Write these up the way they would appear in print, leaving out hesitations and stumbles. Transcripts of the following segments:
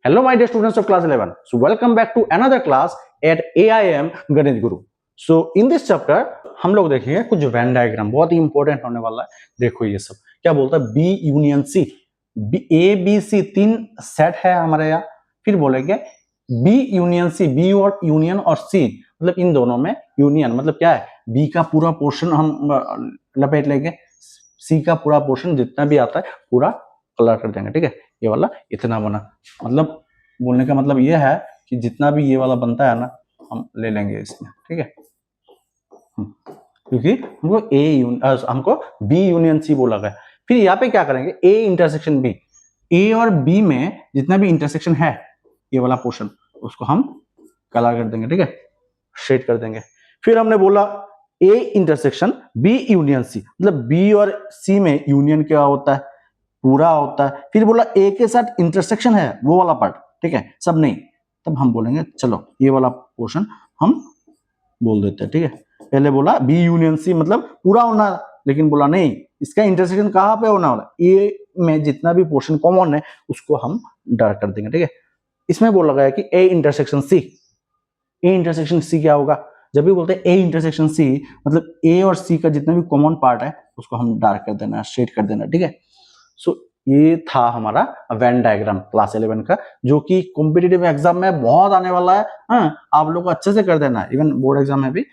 Hello my dear students of class 11. So welcome back to another class at AIM गणित गुरु. So in this chapter हम लोग देखेंगे कुछ Venn diagram, बहुत ही important होने वाला है. देखो ये सब क्या बोलता है, B union C, A B C तीन सेट है हमारे यहाँ. फिर बोलेंगे बी यूनियन सी, बी और यूनियन और सी मतलब इन दोनों में यूनियन मतलब क्या है, बी का पूरा पोर्शन हम लपेट लेंगे, सी का पूरा पोर्शन जितना भी आता है पूरा कलर कर देंगे. ठीक है, ये वाला इतना बना, मतलब बोलने का मतलब ये है कि जितना भी ये वाला बनता है ना हम ले लेंगे इसमें. ठीक है, क्योंकि हमको बी यूनियन सी बोला गया. फिर यहाँ पे क्या करेंगे, ए इंटरसेक्शन बी, ए और बी में जितना भी इंटरसेक्शन है ये वाला पोर्शन उसको हम कलर कर देंगे. ठीक है, शेड कर देंगे. फिर हमने बोला A intersection B union C, मतलब बी और सी में यूनियन क्या होता है, पूरा होता है. फिर बोला ए के साथ इंटरसेक्शन है वो वाला पार्ट, ठीक है, सब नहीं. तब हम बोलेंगे चलो ये वाला पोर्शन हम बोल देते हैं. ठीक है, पहले बोला बी यूनियन सी मतलब पूरा होना, लेकिन बोला नहीं इसका इंटरसेक्शन कहाँ पे होना वाला, ए में जितना भी पोर्शन कॉमन है उसको हम डार्क कर देंगे. ठीक है, इसमें बोला गया कि A intersection C, A intersection C क्या होगा, जब भी बोलते हैं ए इंटरसेक्शन सी मतलब ए और सी का जितना भी कॉमन पार्ट है उसको हम डार्क कर देना, शेड कर देना. ठीक है, सो ये था हमारा वेन डायग्राम क्लास 11 का, जो कि कॉम्पिटिटिव एग्जाम में बहुत आने वाला है. हाँ, आप लोग को अच्छे से कर देना है, इवन बोर्ड एग्जाम में भी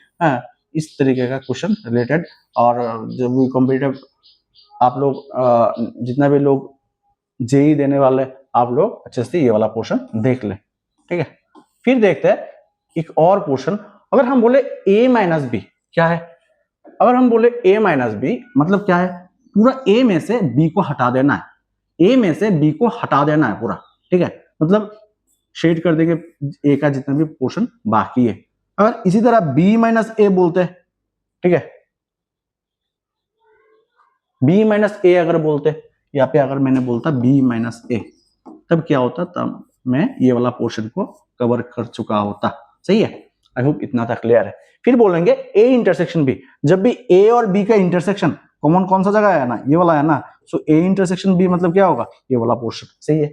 इस तरीके का क्वेश्चन रिलेटेड. और जब भी कॉम्पिटिटिव आप लोग जितना भी लोग जेई देने वाले आप लोग अच्छे से ये वाला पोर्शन देख ले. ठीक है, फिर देखते हैं एक और पोर्शन. अगर हम बोले a माइनस बी क्या है, अगर हम बोले a माइनस बी मतलब क्या है, पूरा a में से b को हटा देना है, a में से b को हटा देना है पूरा. ठीक है, मतलब शेड कर देंगे a का जितना भी पोर्शन बाकी है. अगर इसी तरह b माइनस ए बोलते हैं, ठीक है, b माइनस ए अगर बोलते, यहाँ पे अगर मैंने बोलता b माइनस ए, तब क्या होता, तब मैं ये वाला पोर्शन को कवर कर चुका होता. सही है, आई होप इतना तक क्लियर है. फिर बोलेंगे ए इंटरसेक्शन बी, जब भी ए और बी का इंटरसेक्शन कॉमन कौन सा जगह है ना, ये वाला है ना, सो ए इंटरसेक्शन बी मतलब क्या होगा, ये वाला पोर्शन. सही है,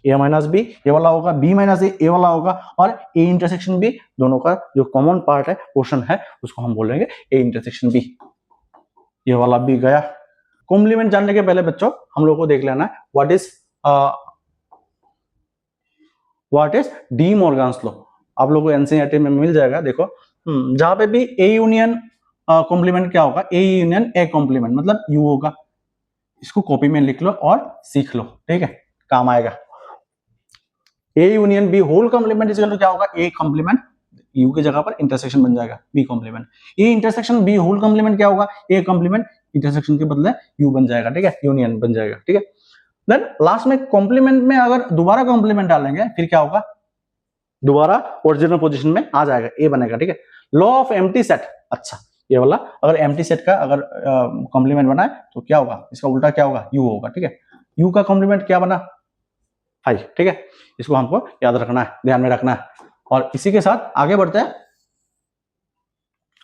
ए माइनस बी ये वाला होगा, बी माइनस ए वाला होगा, और ए इंटरसेक्शन बी दोनों का जो कॉमन पार्ट है पोर्शन है उसको हम बोलेंगे ए इंटरसेक्शन बी. ये वाला भी गया. कॉम्प्लीमेंट जानने के पहले बच्चों हम लोग को देख लेना है what is D Morgan's law. आप लोगों को एनसीईआरटी में मिल जाएगा. देखो जहां पे भी ए यूनियन कॉम्प्लीमेंट क्या होगा, ए यूनियन ए कॉम्प्लीमेंट मतलब यू होगा. इसको कॉपी में लिख लो और सीख लो. ठीक है, काम आएगा. A union B whole complement is क्या होगा, ए कॉम्प्लीमेंट यू की जगह पर इंटरसेक्शन बन जाएगा B complement. A intersection B whole complement क्या होगा, ए कॉम्प्लीमेंट इंटरसेक्शन के बदले यू बन जाएगा. ठीक है, यूनियन बन जाएगा. ठीक है, देन लास्ट में कॉम्प्लीमेंट में अगर दोबारा कॉम्प्लीमेंट डालेंगे फिर क्या होगा, दोबारा ओरिजिनल पोजीशन में आ जाएगा, ए बनेगा. ठीक है, लॉ ऑफ एम्प्टी सेट. अच्छा, ये वाला अगर एम्प्टी सेट का अगर कॉम्प्लीमेंट बना है तो क्या होगा, इसका उल्टा क्या होगा, यू होगा. ठीक है, यू का कॉम्प्लीमेंट क्या बना, 5. ठीक है, इसको हमको याद रखना है, ध्यान में रखना है. और इसी के साथ आगे बढ़ते हैं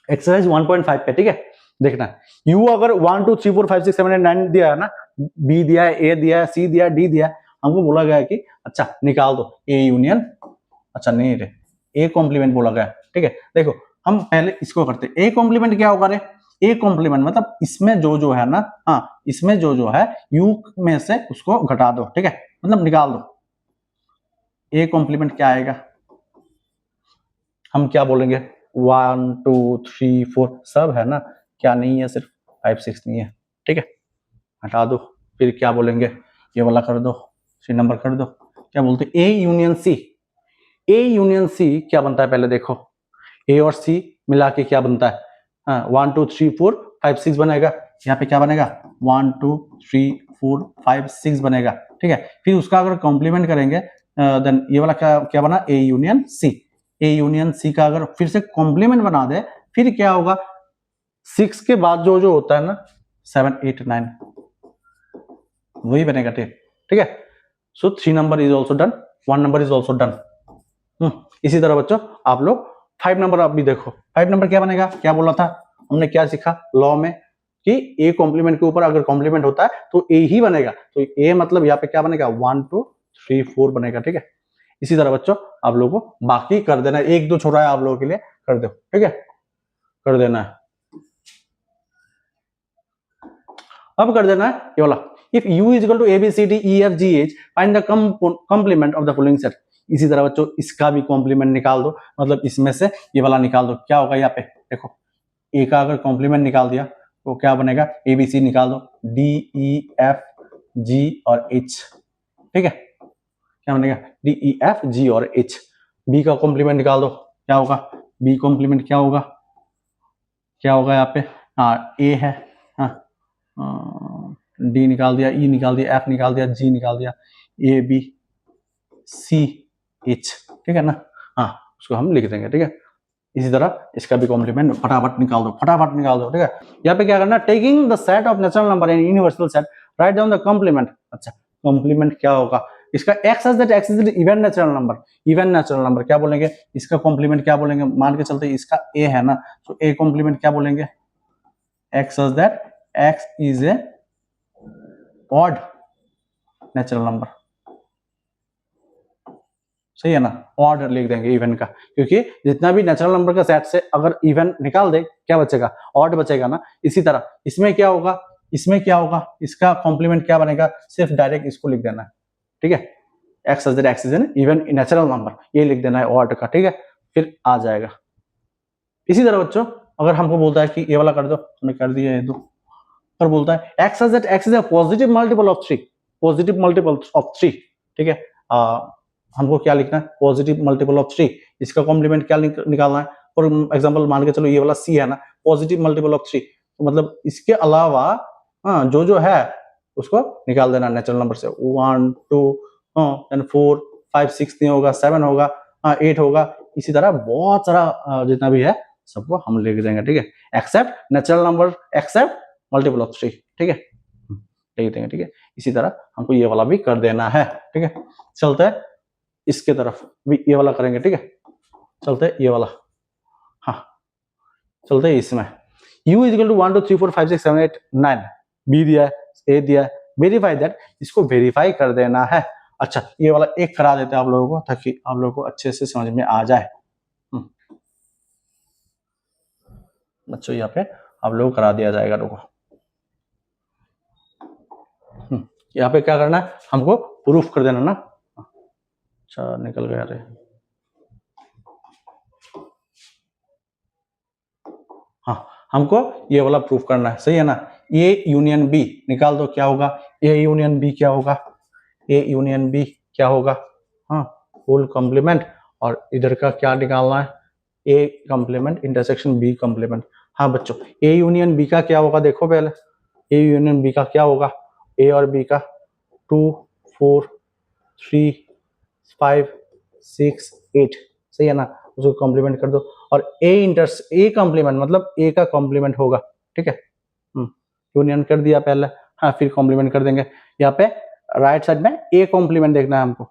एक्सरसाइज 1.5 पे. ठीक है, देखना यू अगर 1 2 3 4 5 6 7 8 9 दिया है ना, बी दिया है, ए दिया है, सी दिया है, डी दिया है, हमको बोला गया है कि अच्छा निकाल दो ए यूनियन, अच्छा नहीं रे ए कॉम्प्लीमेंट बोला गया. ठीक है, देखो हम पहले इसको करते. ए कॉम्प्लीमेंट क्या होगा रे, ए कॉम्प्लीमेंट मतलब इसमें जो है ना, हाँ इसमें जो है यू में से उसको घटा दो. ठीक है, मतलब निकाल दो. ए कॉम्प्लीमेंट क्या आएगा, हम क्या बोलेंगे, 1 2 3 4 सब है ना, क्या नहीं है, सिर्फ 5 6 नहीं है. ठीक है, हटा दो. फिर क्या बोलेंगे, ये वाला कर दो, 3 नंबर कर दो. क्या बोलते, A union C. A union C क्या बनता है, पहले देखो ए और सी मिला के क्या बनता है, हाँ 1 2 3 4 5 6 बनेगा. यहाँ पे क्या बनेगा, 1 2 3 4 5 6 बनेगा. ठीक है, फिर उसका अगर कॉम्प्लीमेंट करेंगे देन ये वाला क्या बना, A union C. A union C का अगर फिर से कॉम्प्लीमेंट बना दे फिर क्या होगा, 6 के बाद जो होता है ना 7 8 9 वही बनेगा. ठीक है, सो 3 number is also done, 1 number is also done. इसी तरह बच्चों आप लोग 5 नंबर आप भी देखो. 5 नंबर क्या बनेगा, क्या बोला था हमने, क्या सीखा लॉ में कि ए कॉम्प्लीमेंट के ऊपर अगर कॉम्प्लीमेंट होता है तो ए ही बनेगा. तो ए मतलब यहाँ पे क्या बनेगा, 1 2 3 4 बनेगा, ठीक है। इसी तरह बच्चों आप लोगों को बाकी कर देना है, 1 2 छोड़ा है आप लोगों के लिए, कर दो, ठीक है, कर देना है। अब कर देना है ये वाला, if u is equal to A B C D E F G H find the complement of the following set. इसी तरह बच्चों इसका भी कॉम्प्लीमेंट निकाल दो, मतलब इसमें से ये वाला निकाल दो। क्या होगा यहाँ पे देखो, ए का अगर कॉम्प्लीमेंट निकाल दिया तो क्या बनेगा, ए बी सी निकाल दो, डी ई एफ जी और एच, ठीक है, क्या बनेगा डी ई एफ जी और एच। बी का कॉम्प्लीमेंट निकाल दो, क्या होगा, बी कॉम्प्लीमेंट क्या होगा, क्या होगा यहाँ पे, हाँ ए है, हाँ डी निकाल दिया, ई निकाल दिया, एफ निकाल दिया, जी निकाल दिया, ए बी सी एच, ठीक है ना, हाँ उसको हम लिख देंगे, ठीक है। इसी तरह इसका भी कॉम्प्लीमेंट फटाफट निकाल दो, फटाफट निकाल दो, ठीक है। यहाँ पे क्या करना, taking the set of natural number in universal set right down the complement. अच्छा कॉम्प्लीमेंट क्या होगा इसका, x as that x is even natural number, इवन नेचुरल नंबर क्या बोलेंगे, इसका कॉम्प्लीमेंट क्या बोलेंगे, मान के चलते इसका ए है ना, तो ए कॉम्प्लीमेंट क्या बोलेंगे, x as that x is a odd natural number, सही है ना, ऑर्डर लिख देंगे इवन का, क्योंकि जितना भी नेचुरल नंबर का सेट से अगर इवन निकाल दे क्या बचेगा, ऑड बचेगा ना। इसी तरह इसमें क्या होगा, इसमें क्या होगा, इसका कॉम्प्लीमेंट क्या बनेगा, सिर्फ डायरेक्ट इसको लिख देना है, ठीक है, x is x is an even natural number, ये लिख देना है ऑड का, ठीक है, फिर आ जाएगा। इसी तरह बच्चों अगर हमको बोलता है कि ये वाला कर दो, हमने कर दिया ये दो, और बोलता है x is x is a positive multiple of 3, positive multiple of 3, ठीक है, हमको क्या लिखना है, पॉजिटिव मल्टीपल ऑफ 3, इसका कॉम्प्लीमेंट क्या निकालना है, फॉर एग्जांपल मान के चलो ये वाला सी है ना, पॉजिटिव मल्टीपल ऑफ 3, तो मतलब इसके अलावा जो जो है उसको निकाल देना नेचुरल नंबर से, 1 2 देन 4 5 6 नहीं होगा, 7 होगा, 8 होगा, इसी तरह बहुत सारा जितना भी है सबको हम लिख देंगे, ठीक है, except natural number except multiple of 3, ठीक है, लिख देंगे, ठीक है। इसी तरह हमको ये वाला भी कर देना है, ठीक है। चलते हैं इसके तरफ भी, ये वाला करेंगे, ठीक है, चलते हैं ये वाला, हाँ चलते हैं इसमें, u is equal to 1 2 3 4 5 6 7 8 9, B दिया है, ए दिया है, वेरीफाई दैट, इसको वेरीफाई कर देना है। अच्छा ये वाला एक करा देते हैं आप लोगों को, ताकि आप लोगों को अच्छे से समझ में आ जाए। बच्चों यहाँ पे आप लोगों को करा दिया जाएगा, रुको, यहाँ पे क्या करना है, हमको प्रूफ कर देना ना, अच्छा निकल गया रे, हाँ हमको ये वाला प्रूफ करना है, सही है ना, ए यूनियन बी निकाल दो, क्या होगा, ए यूनियन बी क्या होगा, ए यूनियन बी क्या होगा, हाँ फुल कॉम्प्लीमेंट, और इधर का क्या निकालना है, A complement intersection B complement. हाँ बच्चों ए यूनियन बी का क्या होगा, देखो पहले ए यूनियन बी का क्या होगा, ए और बी का 2 4 3 5 6 8, सही है ना, उसको कॉम्प्लीमेंट कर दो, और ए कॉम्प्लीमेंट मतलब ए का कॉम्प्लीमेंट होगा, ठीक है, यूनियन कर दिया पहले, हाँ फिर कॉम्प्लीमेंट कर देंगे। यहाँ पे राइट साइड में ए कॉम्प्लीमेंट देखना है हमको,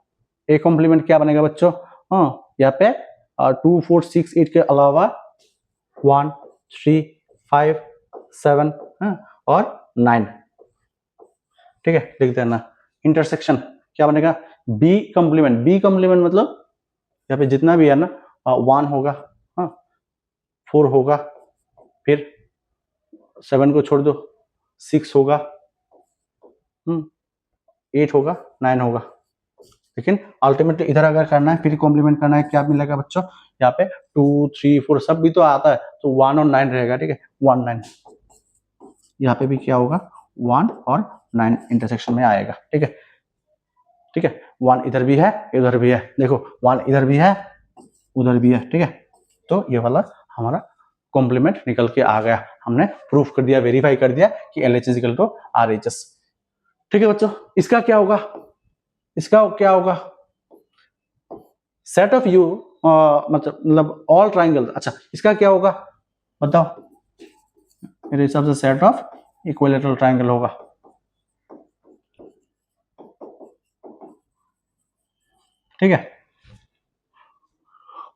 ए कॉम्प्लीमेंट क्या बनेगा बच्चों, हाँ यहाँ पे 2 4 6 8 के अलावा 1 3 5 7 और 9, ठीक है, लिख देना। इंटरसेक्शन क्या बनेगा, बी कॉम्प्लीमेंट मतलब यहाँ पे जितना भी है ना, 1 होगा, 4 होगा, फिर 7 को छोड़ दो, 6 होगा, 8 होगा, 9 होगा, लेकिन अल्टीमेटली इधर अगर करना है फिर कॉम्प्लीमेंट करना है, क्या मिलेगा बच्चों, यहाँ पे 2 3 4 सब भी तो आता है, तो 1 और 9 रहेगा, ठीक है, 1 9, यहाँ पे भी क्या होगा 1 और 9 इंटरसेक्शन में आएगा, ठीक है, ठीक है, 1 इधर भी है इधर भी है, देखो 1 इधर भी है उधर भी है, ठीक है, तो ये वाला हमारा कॉम्प्लीमेंट निकल के आ गया, हमने प्रूफ कर दिया, वेरीफाई कर दिया कि LH is equal to RHS, ठीक है बच्चों। इसका क्या होगा, इसका क्या होगा, सेट ऑफ यू मतलब ऑल ट्राइंगल, अच्छा इसका क्या होगा बताओ, मेरे हिसाब से सेट ऑफ इक्विलैटरल ट्राइंगल होगा, ठीक है,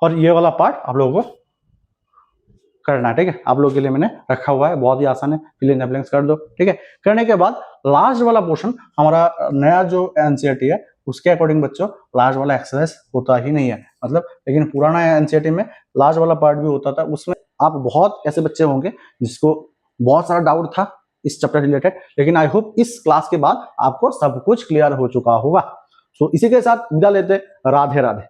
और ये वाला पार्ट आप लोगों को करना है, ठीक है, आप लोगों के लिए मैंने रखा हुआ है, बहुत ही आसान है, फिल इन द ब्लैंक्स कर दो, ठीक है। करने के बाद लास्ट वाला पोर्शन हमारा नया जो एनसीईआरटी है उसके अकॉर्डिंग बच्चों लार्ज वाला एक्सरसाइज होता ही नहीं है, मतलब लेकिन पुराना एनसीईआरटी में लार्ज वाला पार्ट भी होता था। उसमें आप बहुत ऐसे बच्चे होंगे जिसको बहुत सारा डाउट था इस चैप्टर रिलेटेड, लेकिन आई होप इस क्लास के बाद आपको सब कुछ क्लियर हो चुका होगा। सो इसी के साथ विदा लेते, राधे राधे।